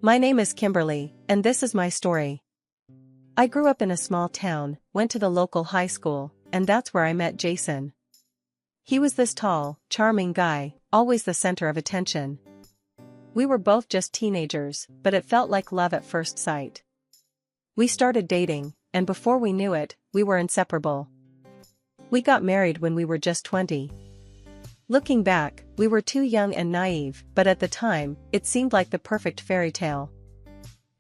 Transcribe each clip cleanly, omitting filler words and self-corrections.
My name is Kimberly, and this is my story. I grew up in a small town, went to the local high school, and that's where I met Jason. He was this tall, charming guy, always the center of attention. We were both just teenagers, but it felt like love at first sight. We started dating, and before we knew it, we were inseparable. We got married when we were just 20. Looking back, we were too young and naive, but at the time, it seemed like the perfect fairy tale.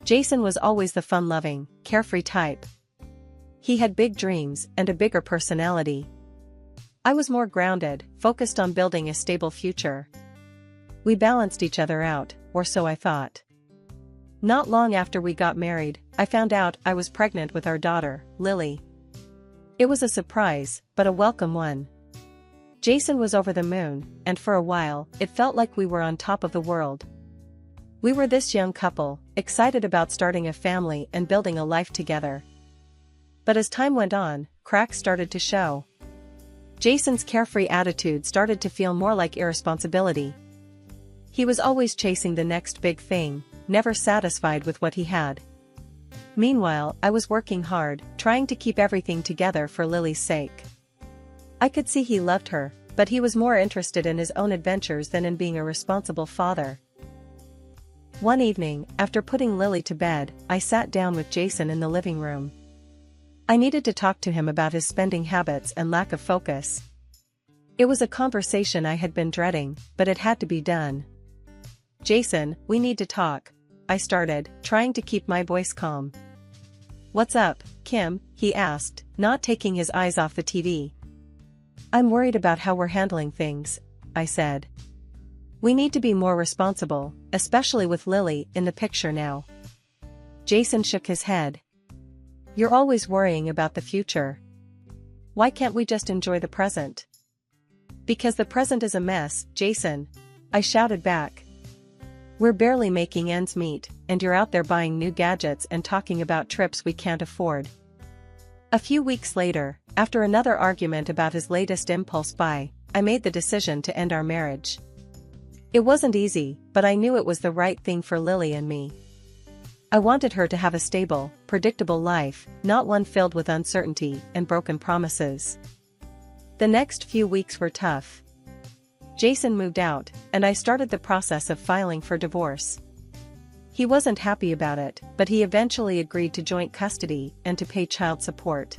Jason was always the fun-loving, carefree type. He had big dreams and a bigger personality. I was more grounded, focused on building a stable future. We balanced each other out, or so I thought. Not long after we got married, I found out I was pregnant with our daughter, Lily. It was a surprise, but a welcome one. Jason was over the moon, and for a while, it felt like we were on top of the world. We were this young couple, excited about starting a family and building a life together. But as time went on, cracks started to show. Jason's carefree attitude started to feel more like irresponsibility. He was always chasing the next big thing, never satisfied with what he had. Meanwhile, I was working hard, trying to keep everything together for Lily's sake. I could see he loved her, but he was more interested in his own adventures than in being a responsible father. One evening, after putting Lily to bed, I sat down with Jason in the living room. I needed to talk to him about his spending habits and lack of focus. It was a conversation I had been dreading, but it had to be done. "Jason, we need to talk," I started, trying to keep my voice calm. "What's up, Kim?" he asked, not taking his eyes off the TV. "I'm worried about how we're handling things," I said. "We need to be more responsible, especially with Lily in the picture now." Jason shook his head. "You're always worrying about the future. Why can't we just enjoy the present?" "Because the present is a mess, Jason," I shouted back. "We're barely making ends meet, and you're out there buying new gadgets and talking about trips we can't afford." A few weeks later, after another argument about his latest impulse buy, I made the decision to end our marriage. It wasn't easy, but I knew it was the right thing for Lily and me. I wanted her to have a stable, predictable life, not one filled with uncertainty and broken promises. The next few weeks were tough. Jason moved out, and I started the process of filing for divorce. He wasn't happy about it, but he eventually agreed to joint custody and to pay child support.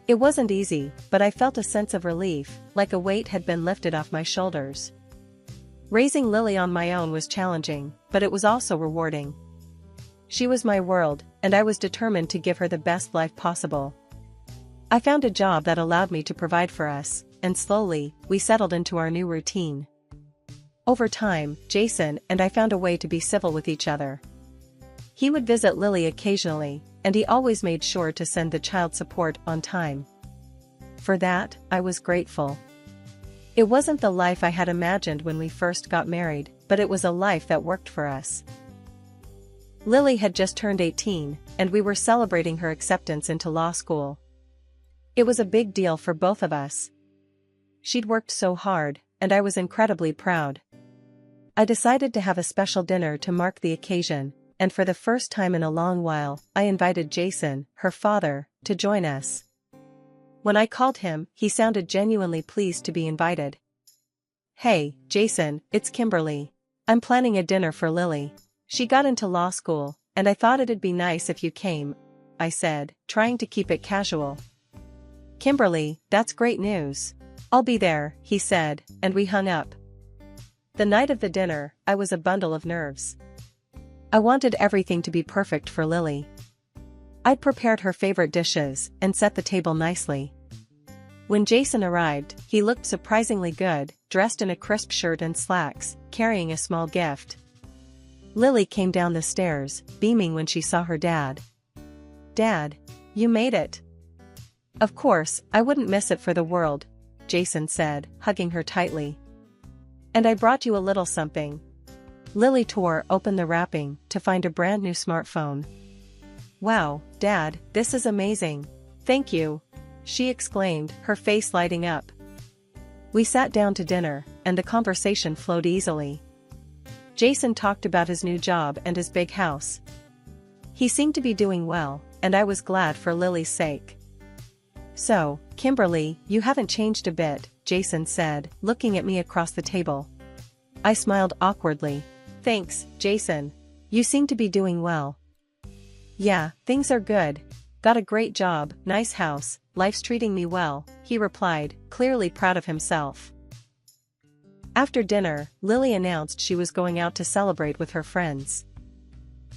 It wasn't easy, but I felt a sense of relief, like a weight had been lifted off my shoulders. Raising Lily on my own was challenging, but it was also rewarding. She was my world, and I was determined to give her the best life possible. I found a job that allowed me to provide for us, and slowly, we settled into our new routine. Over time, Jason and I found a way to be civil with each other. He would visit Lily occasionally, and he always made sure to send the child support on time. For that, I was grateful. It wasn't the life I had imagined when we first got married, but it was a life that worked for us. Lily had just turned 18, and we were celebrating her acceptance into law school. It was a big deal for both of us. She'd worked so hard, and I was incredibly proud. I decided to have a special dinner to mark the occasion, and for the first time in a long while, I invited Jason, her father, to join us. When I called him, he sounded genuinely pleased to be invited. "Hey, Jason, it's Kimberly. I'm planning a dinner for Lily. She got into law school, and I thought it'd be nice if you came," I said, trying to keep it casual. "Kimberly, that's great news. I'll be there," he said, and we hung up. The night of the dinner, I was a bundle of nerves. I wanted everything to be perfect for Lily. I'd prepared her favorite dishes and set the table nicely. When Jason arrived, he looked surprisingly good, dressed in a crisp shirt and slacks, carrying a small gift. Lily came down the stairs, beaming when she saw her dad. "Dad, you made it." "Of course, I wouldn't miss it for the world," Jason said, hugging her tightly. "And I brought you a little something." Lily tore open the wrapping to find a brand new smartphone. "Wow, Dad, this is amazing. Thank you," she exclaimed, her face lighting up. We sat down to dinner, and the conversation flowed easily. Jason talked about his new job and his big house. He seemed to be doing well, and I was glad for Lily's sake. "So, Kimberly, you haven't changed a bit," Jason said, looking at me across the table. I smiled awkwardly. "Thanks, Jason. You seem to be doing well." "Yeah, things are good. Got a great job, nice house, life's treating me well," he replied, clearly proud of himself. After dinner, Lily announced she was going out to celebrate with her friends.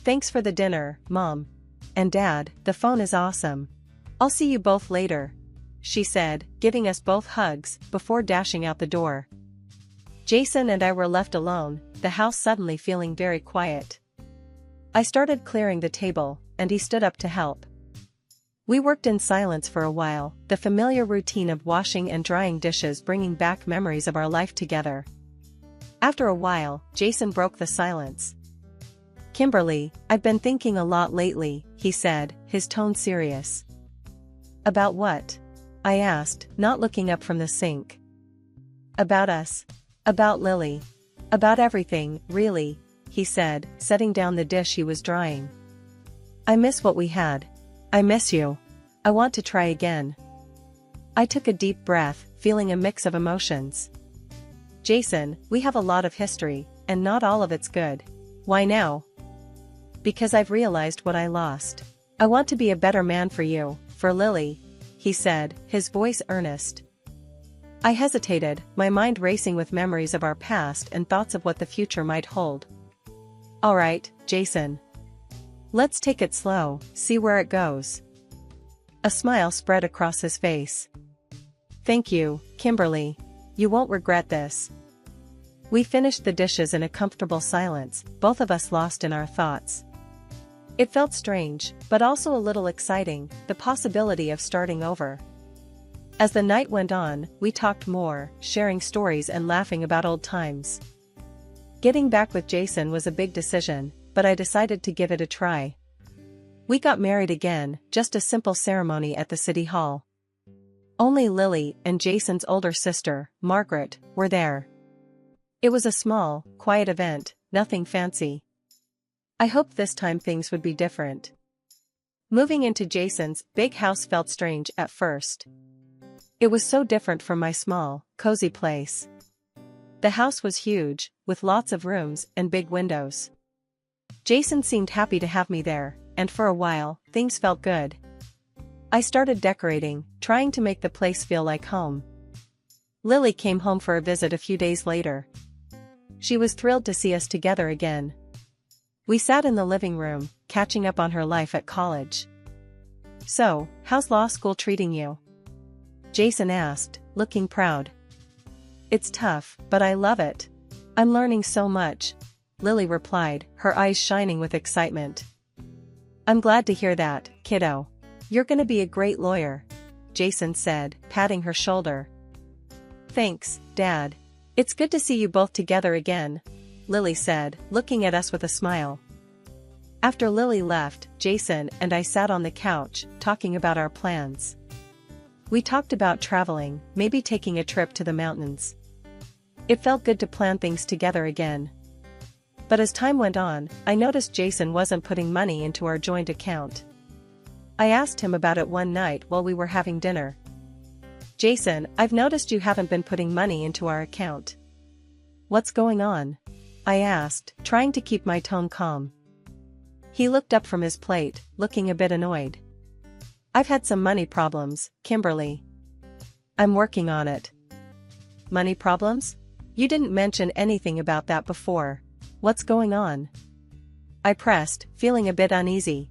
"Thanks for the dinner, Mom. And Dad, the phone is awesome. I'll see you both later," she said, giving us both hugs, before dashing out the door. Jason and I were left alone, the house suddenly feeling very quiet. I started clearing the table, and he stood up to help. We worked in silence for a while, the familiar routine of washing and drying dishes bringing back memories of our life together. After a while, Jason broke the silence. "Kimberly, I've been thinking a lot lately," he said, his tone serious. "About what?" I asked, not looking up from the sink. "About us. About Lily. About everything, really," he said, setting down the dish he was drying. "I miss what we had. I miss you. I want to try again." I took a deep breath, feeling a mix of emotions. "Jason, we have a lot of history, and not all of it's good." "Why now?" "Because I've realized what I lost. I want to be a better man for you, for Lily," he said, his voice earnest. I hesitated, my mind racing with memories of our past and thoughts of what the future might hold. "All right, Jason. Let's take it slow, see where it goes." A smile spread across his face. "Thank you, Kimberly. You won't regret this." We finished the dishes in a comfortable silence, both of us lost in our thoughts. It felt strange, but also a little exciting, the possibility of starting over. As the night went on, we talked more, sharing stories and laughing about old times. Getting back with Jason was a big decision, but I decided to give it a try. We got married again, just a simple ceremony at the city hall. Only Lily and Jason's older sister, Margaret, were there. It was a small, quiet event, nothing fancy. I hoped this time things would be different. Moving into Jason's big house felt strange at first. It was so different from my small, cozy place. The house was huge, with lots of rooms and big windows. Jason seemed happy to have me there, and for a while, things felt good. I started decorating, trying to make the place feel like home. Lily came home for a visit a few days later. She was thrilled to see us together again. We sat in the living room, catching up on her life at college. "So, how's law school treating you?" Jason asked, looking proud. "It's tough, but I love it. I'm learning so much," Lily replied, her eyes shining with excitement. "I'm glad to hear that, kiddo. You're gonna be a great lawyer," Jason said, patting her shoulder. "Thanks, Dad. It's good to see you both together again," Lily said, looking at us with a smile. After Lily left, Jason and I sat on the couch, talking about our plans. We talked about traveling, maybe taking a trip to the mountains. It felt good to plan things together again. But as time went on, I noticed Jason wasn't putting money into our joint account. I asked him about it one night while we were having dinner. "Jason, I've noticed you haven't been putting money into our account. What's going on?" I asked, trying to keep my tone calm. He looked up from his plate, looking a bit annoyed. "I've had some money problems, Kimberly. I'm working on it." "Money problems? You didn't mention anything about that before. What's going on?" I pressed, feeling a bit uneasy.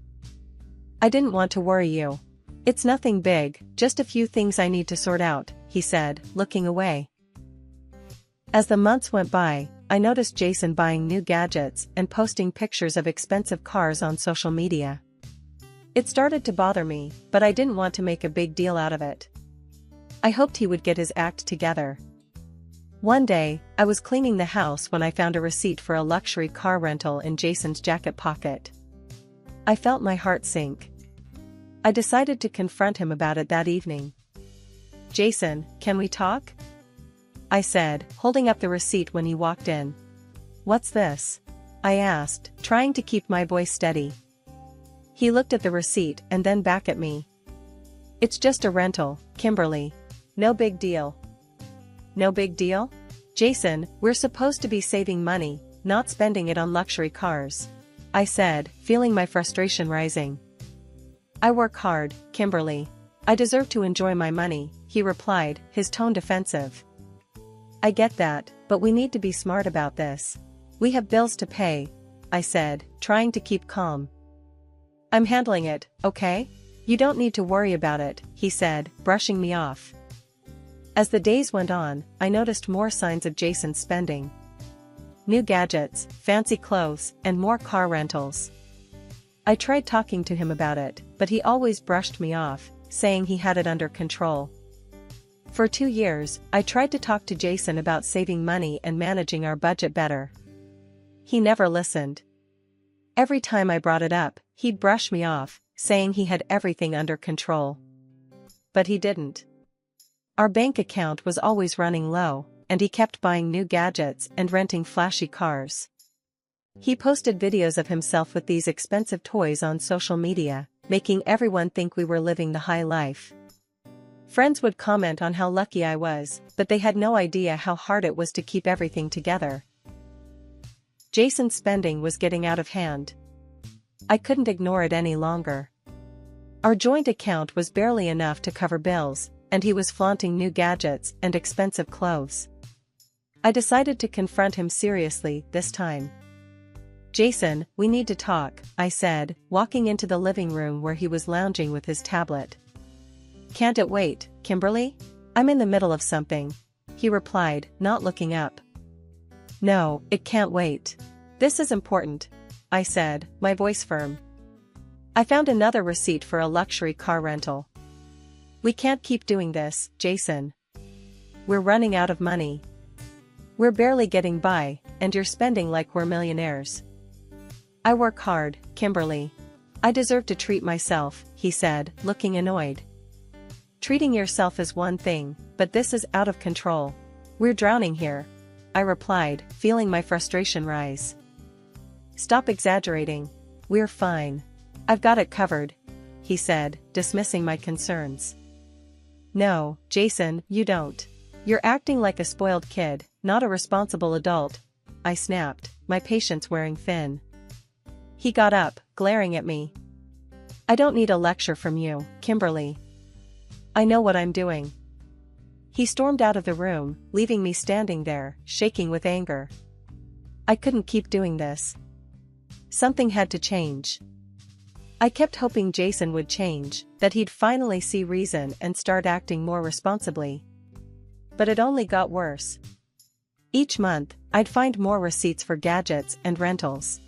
"I didn't want to worry you. It's nothing big, just a few things I need to sort out," he said, looking away. As the months went by, I noticed Jason buying new gadgets and posting pictures of expensive cars on social media. It started to bother me, but I didn't want to make a big deal out of it. I hoped he would get his act together. One day, I was cleaning the house when I found a receipt for a luxury car rental in Jason's jacket pocket. I felt my heart sink. I decided to confront him about it that evening. "Jason, can we talk?" I said, holding up the receipt when he walked in. What's this? I asked, trying to keep my voice steady. He looked at the receipt and then back at me. It's just a rental, Kimberly. No big deal. No big deal? Jason, we're supposed to be saving money, not spending it on luxury cars. I said, feeling my frustration rising. I work hard, Kimberly. I deserve to enjoy my money, he replied, his tone defensive. I get that, but we need to be smart about this. We have bills to pay, I said, trying to keep calm. I'm handling it, okay? You don't need to worry about it, he said, brushing me off. As the days went on, I noticed more signs of Jason's spending. New gadgets, fancy clothes, and more car rentals. I tried talking to him about it, but he always brushed me off, saying he had it under control. For 2 years, I tried to talk to Jason about saving money and managing our budget better. He never listened. Every time I brought it up, he'd brush me off, saying he had everything under control. But he didn't. Our bank account was always running low, and he kept buying new gadgets and renting flashy cars. He posted videos of himself with these expensive toys on social media, making everyone think we were living the high life. Friends would comment on how lucky I was, but they had no idea how hard it was to keep everything together. Jason's spending was getting out of hand. I couldn't ignore it any longer. Our joint account was barely enough to cover bills, and he was flaunting new gadgets and expensive clothes. I decided to confront him seriously this time. Jason, we need to talk, I said, walking into the living room where he was lounging with his tablet. Can't it wait, Kimberly? I'm in the middle of something, he replied, not looking up. No, it can't wait. This is important, I said, my voice firm. I found another receipt for a luxury car rental. We can't keep doing this, Jason. We're running out of money. We're barely getting by, and you're spending like we're millionaires. I work hard, Kimberly. I deserve to treat myself, he said, looking annoyed. Treating yourself is one thing, but this is out of control. We're drowning here, I replied, feeling my frustration rise. Stop exaggerating. We're fine. I've got it covered, he said, dismissing my concerns. No, Jason, you don't. You're acting like a spoiled kid, not a responsible adult, I snapped, my patience wearing thin. He got up, glaring at me. I don't need a lecture from you, Kimberly. I know what I'm doing. He stormed out of the room, leaving me standing there, shaking with anger. I couldn't keep doing this. Something had to change. I kept hoping Jason would change, that he'd finally see reason and start acting more responsibly. But it only got worse. Each month, I'd find more receipts for gadgets and rentals.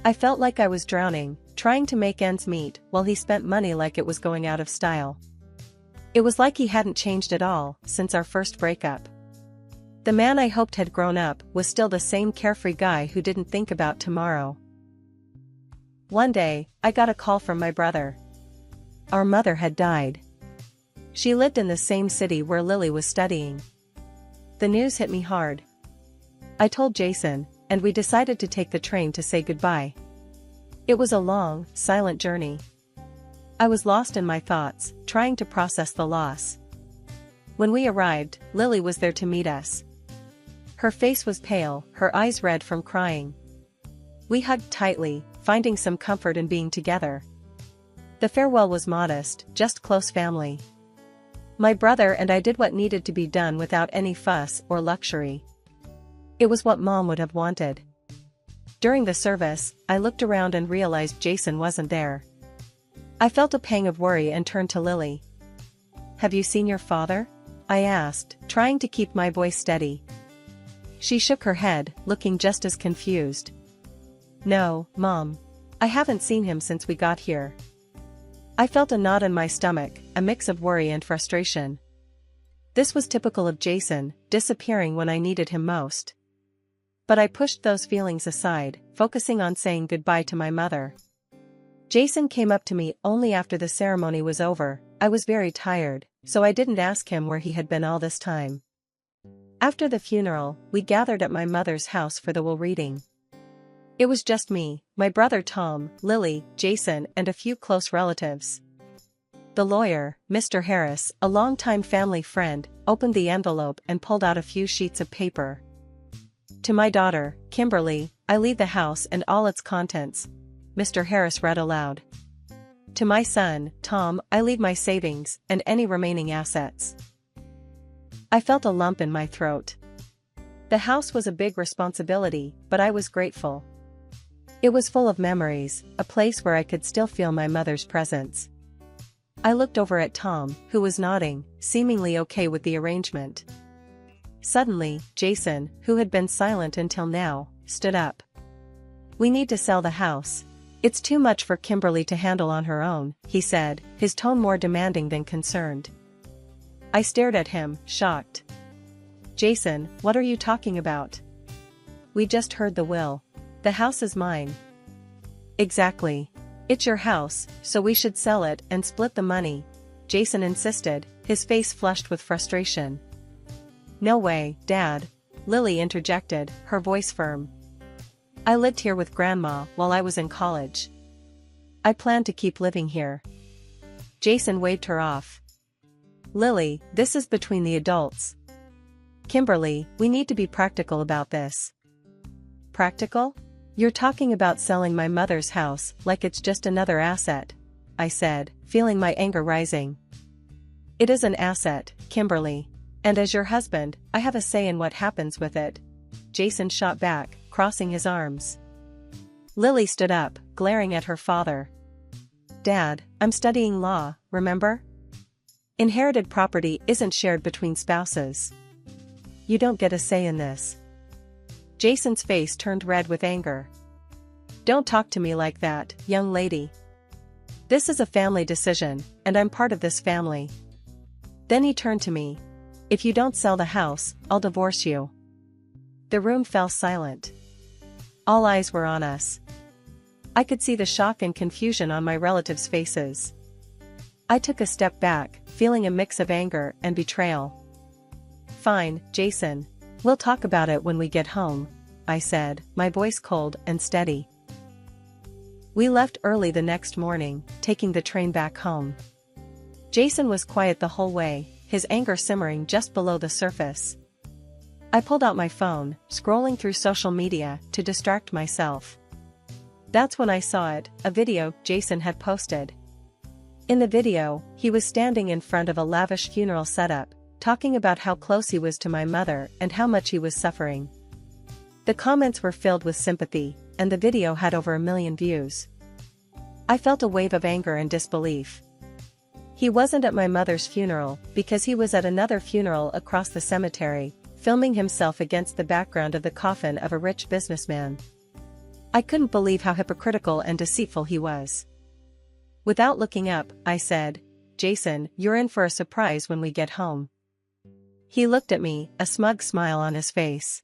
I felt like I was drowning, trying to make ends meet while he spent money like it was going out of style. It was like he hadn't changed at all since our first breakup. The man I hoped had grown up was still the same carefree guy who didn't think about tomorrow. One day, I got a call from my brother. Our mother had died. She lived in the same city where Lily was studying. The news hit me hard. I told Jason, and we decided to take the train to say goodbye. It was a long, silent journey. I was lost in my thoughts, trying to process the loss. When we arrived, Lily was there to meet us. Her face was pale, her eyes red from crying. We hugged tightly, finding some comfort in being together. The farewell was modest, just close family. My brother and I did what needed to be done without any fuss or luxury. It was what Mom would have wanted. During the service, I looked around and realized Jason wasn't there. I felt a pang of worry and turned to Lily. Have you seen your father? I asked, trying to keep my voice steady. She shook her head, looking just as confused. No, Mom. I haven't seen him since we got here. I felt a knot in my stomach, a mix of worry and frustration. This was typical of Jason, disappearing when I needed him most. But I pushed those feelings aside, focusing on saying goodbye to my mother. Jason came up to me only after the ceremony was over. I was very tired, so I didn't ask him where he had been all this time. After the funeral, we gathered at my mother's house for the will reading. It was just me, my brother Tom, Lily, Jason, and a few close relatives. The lawyer, Mr. Harris, a longtime family friend, opened the envelope and pulled out a few sheets of paper. To my daughter, Kimberly, I leave the house and all its contents, Mr. Harris read aloud. To my son, Tom, I leave my savings and any remaining assets. I felt a lump in my throat. The house was a big responsibility, but I was grateful. It was full of memories, a place where I could still feel my mother's presence. I looked over at Tom, who was nodding, seemingly okay with the arrangement. Suddenly, Jason, who had been silent until now, stood up. We need to sell the house. It's too much for Kimberly to handle on her own, he said, his tone more demanding than concerned. I stared at him, shocked. Jason, what are you talking about? We just heard the will. The house is mine. Exactly. It's your house, so we should sell it and split the money, Jason insisted, his face flushed with frustration. No way, Dad, Lily interjected, her voice firm. I lived here with Grandma while I was in college. I plan to keep living here. Jason waved her off. Lily, this is between the adults. Kimberly, we need to be practical about this. Practical? You're talking about selling my mother's house like it's just another asset, I said, feeling my anger rising. It is an asset, Kimberly. And as your husband, I have a say in what happens with it. Jason shot back, crossing his arms. Lily stood up, glaring at her father. Dad, I'm studying law, remember? Inherited property isn't shared between spouses. You don't get a say in this. Jason's face turned red with anger. Don't talk to me like that, young lady. This is a family decision, and I'm part of this family. Then he turned to me. If you don't sell the house, I'll divorce you. The room fell silent. All eyes were on us. I could see the shock and confusion on my relatives' faces. I took a step back, feeling a mix of anger and betrayal. Fine, Jason. We'll talk about it when we get home, I said, my voice cold and steady. We left early the next morning, taking the train back home. Jason was quiet the whole way, his anger simmering just below the surface. I pulled out my phone, scrolling through social media to distract myself. That's when I saw it, a video Jason had posted. In the video, he was standing in front of a lavish funeral setup, talking about how close he was to my mother and how much he was suffering. The comments were filled with sympathy, and the video had over 1 million views. I felt a wave of anger and disbelief. He wasn't at my mother's funeral because he was at another funeral across the cemetery, filming himself against the background of the coffin of a rich businessman. I couldn't believe how hypocritical and deceitful he was. Without looking up, I said, Jason, you're in for a surprise when we get home. He looked at me, a smug smile on his face.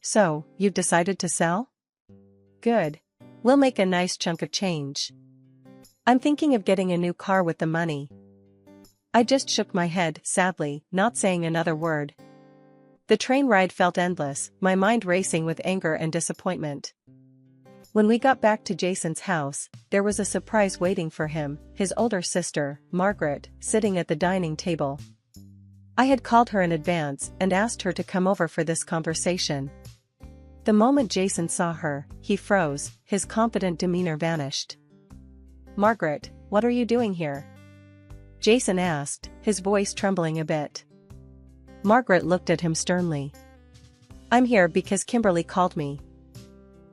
So, you've decided to sell? Good. We'll make a nice chunk of change. I'm thinking of getting a new car with the money. I just shook my head, sadly, not saying another word. The train ride felt endless, my mind racing with anger and disappointment. When we got back to Jason's house, there was a surprise waiting for him, his older sister, Margaret, sitting at the dining table. I had called her in advance and asked her to come over for this conversation. The moment Jason saw her, he froze, his confident demeanor vanished. Margaret, what are you doing here? Jason asked, his voice trembling a bit. Margaret looked at him sternly. I'm here because Kimberly called me.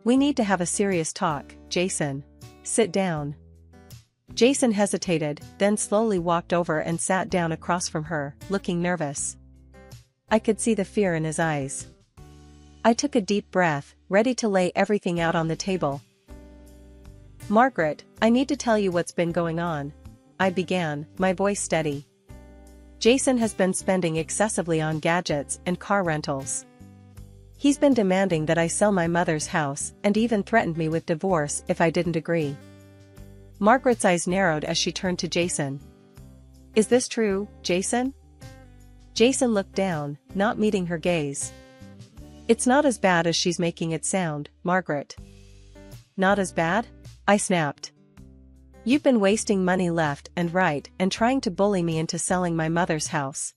We need to have a serious talk, Jason. Sit down. Jason hesitated, then slowly walked over and sat down across from her, looking nervous. I could see the fear in his eyes. I took a deep breath, ready to lay everything out on the table. Margaret, I need to tell you what's been going on. I began, my voice steady. Jason has been spending excessively on gadgets and car rentals. He's been demanding that I sell my mother's house and even threatened me with divorce if I didn't agree. Margaret's eyes narrowed as she turned to Jason. Is this true, Jason? Jason looked down, not meeting her gaze. It's not as bad as she's making it sound, Margaret. Not as bad? I snapped. You've been wasting money left and right and trying to bully me into selling my mother's house.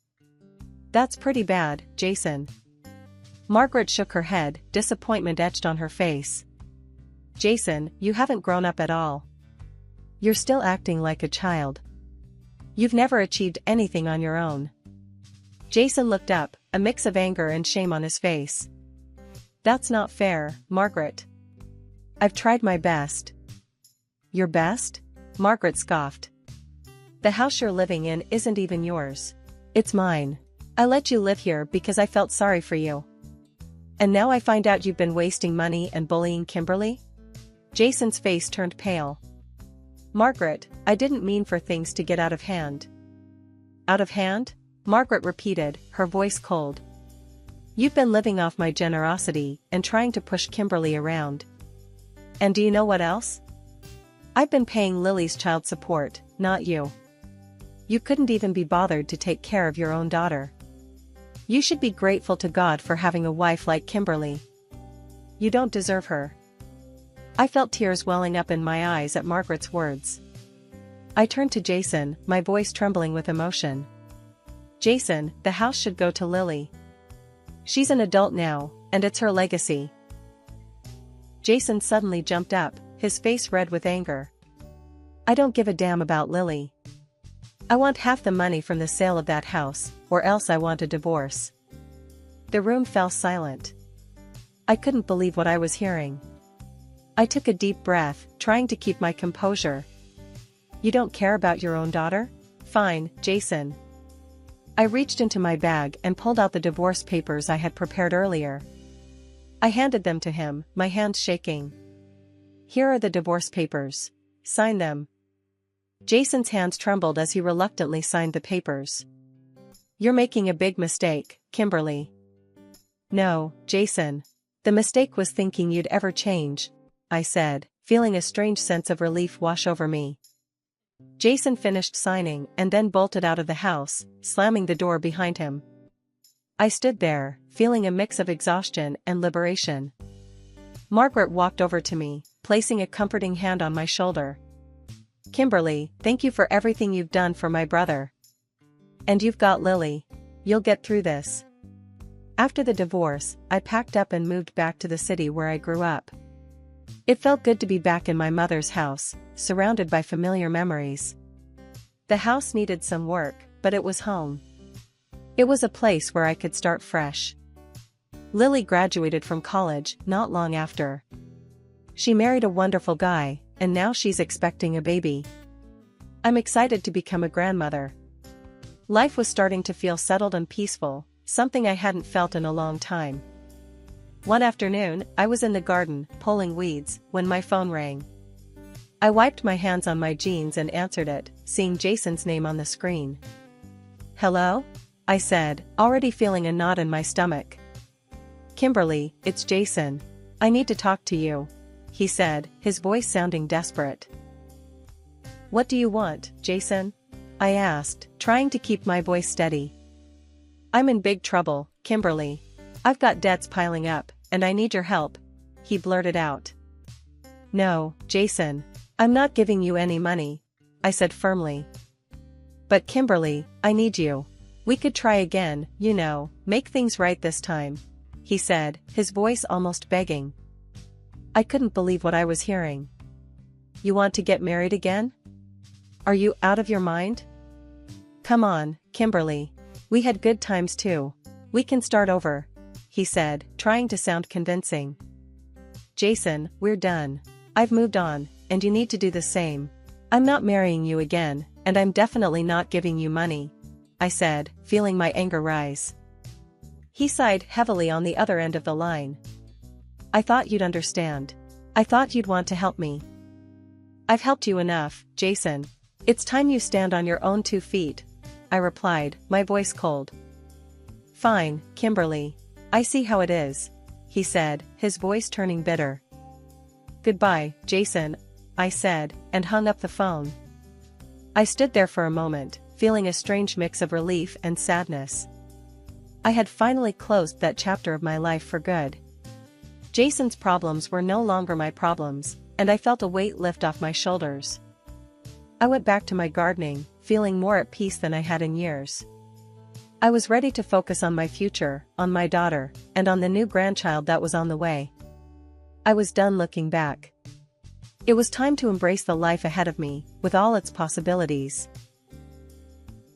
That's pretty bad, Jason. Margaret shook her head, disappointment etched on her face. Jason, you haven't grown up at all. You're still acting like a child. You've never achieved anything on your own. Jason looked up, a mix of anger and shame on his face. That's not fair, Margaret. I've tried my best. Your best? Margaret scoffed. The house you're living in isn't even yours. It's mine. I let you live here because I felt sorry for you. And now I find out you've been wasting money and bullying Kimberly? Jason's face turned pale. Margaret, I didn't mean for things to get out of hand. Out of hand? Margaret repeated, her voice cold. You've been living off my generosity and trying to push Kimberly around. And do you know what else? I've been paying Lily's child support, not you. You couldn't even be bothered to take care of your own daughter. You should be grateful to God for having a wife like Kimberly. You don't deserve her. I felt tears welling up in my eyes at Margaret's words. I turned to Jason, my voice trembling with emotion. Jason, the house should go to Lily. She's an adult now, and it's her legacy. Jason suddenly jumped up, his face red with anger. I don't give a damn about Lily. I want half the money from the sale of that house, or else I want a divorce. The room fell silent. I couldn't believe what I was hearing. I took a deep breath, trying to keep my composure. You don't care about your own daughter? Fine, Jason. I reached into my bag and pulled out the divorce papers I had prepared earlier. I handed them to him, my hands shaking. Here are the divorce papers. Sign them. Jason's hands trembled as he reluctantly signed the papers. You're making a big mistake, Kimberly. No, Jason. The mistake was thinking you'd ever change, I said, feeling a strange sense of relief wash over me. Jason finished signing and then bolted out of the house, slamming the door behind him. I stood there, feeling a mix of exhaustion and liberation. Margaret walked over to me, placing a comforting hand on my shoulder. Kimberly, thank you for everything you've done for my brother. And you've got Lily. You'll get through this. After the divorce, I packed up and moved back to the city where I grew up. It felt good to be back in my mother's house, surrounded by familiar memories. The house needed some work, but it was home. It was a place where I could start fresh. Lily graduated from college not long after. She married a wonderful guy, and now she's expecting a baby. I'm excited to become a grandmother. Life was starting to feel settled and peaceful, something I hadn't felt in a long time. One afternoon, I was in the garden, pulling weeds, when my phone rang. I wiped my hands on my jeans and answered it, seeing Jason's name on the screen. Hello? I said, already feeling a knot in my stomach. Kimberly, it's Jason. I need to talk to you, he said, his voice sounding desperate. What do you want, Jason? I asked, trying to keep my voice steady. I'm in big trouble, Kimberly. I've got debts piling up, and I need your help, he blurted out. No, Jason. I'm not giving you any money, I said firmly. But Kimberly, I need you. We could try again, you know, make things right this time, he said, his voice almost begging. I couldn't believe what I was hearing. You want to get married again? Are you out of your mind? Come on, Kimberly. We had good times too. We can start over, he said, trying to sound convincing. Jason, we're done. I've moved on, and you need to do the same. I'm not marrying you again, and I'm definitely not giving you money, I said, feeling my anger rise. He sighed heavily on the other end of the line. I thought you'd understand. I thought you'd want to help me. I've helped you enough, Jason. It's time you stand on your own 2 feet, I replied, my voice cold. Fine, Kimberly. I see how it is, he said, his voice turning bitter. Goodbye, Jason, I said, and hung up the phone. I stood there for a moment, feeling a strange mix of relief and sadness. I had finally closed that chapter of my life for good. Jason's problems were no longer my problems, and I felt a weight lift off my shoulders. I went back to my gardening, feeling more at peace than I had in years. I was ready to focus on my future, on my daughter, and on the new grandchild that was on the way. I was done looking back. It was time to embrace the life ahead of me, with all its possibilities.